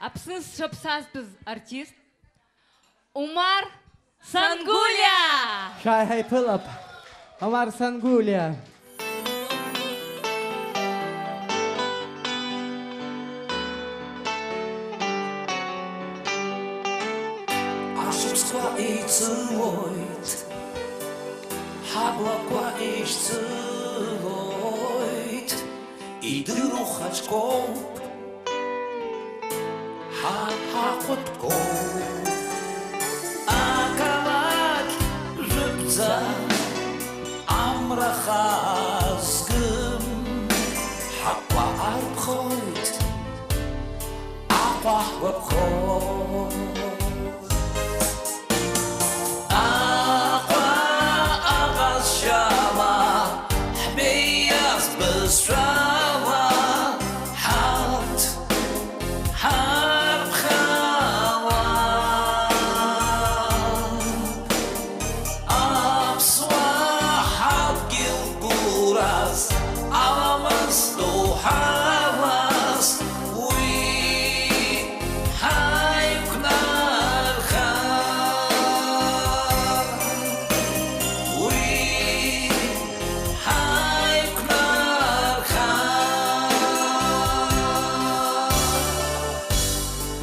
Апсыз шапсаз біз артист. Умар Сангуля! Шай хай пылып. Омар Сангуля. Ашыпсқа ицуойт, хаблаққа ишцуойт, идыру хачкоп, хақуткоп. Акалак жыпца, амрахазгым, хақва арбхойт, апах вапхойт.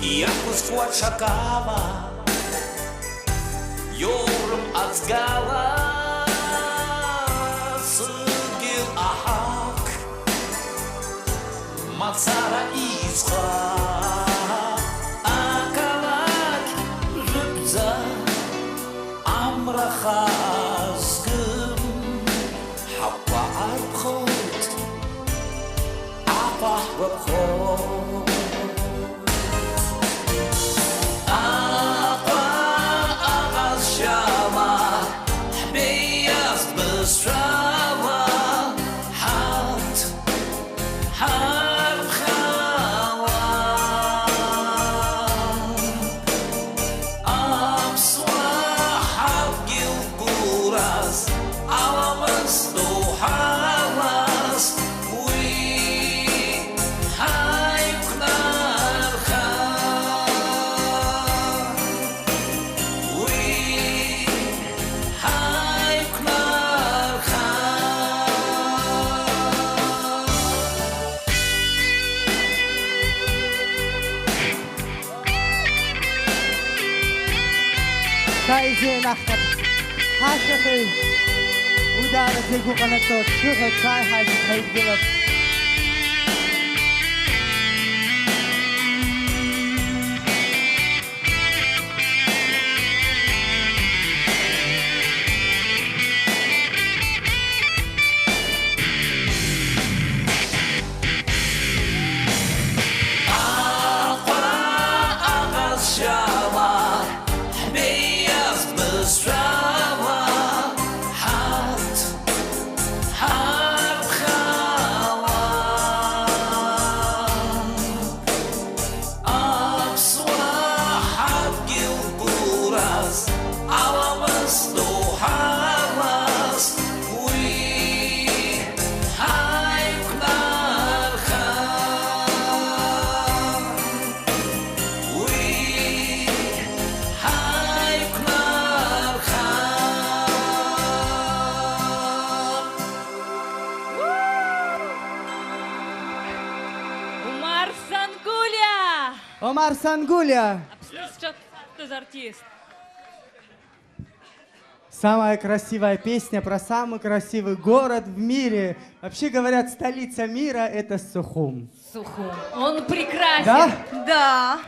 Якусь шакала, Йорм ацгала, Сыгил ахак, Мацара ицха, Акалак жыпца, Амрахазгым, Хаппа арбхойт, Апах вапхойт. Шайзе нахтап. Хашахы. Удары тегу қанатот. Шығы чай хайды хайдылып. Омар Сангуля. Апсыз артист. Самая красивая песня про самый красивый город в мире. Вообще говорят, столица мира — это Сухум. Сухум. Он прекрасен. Да? Да.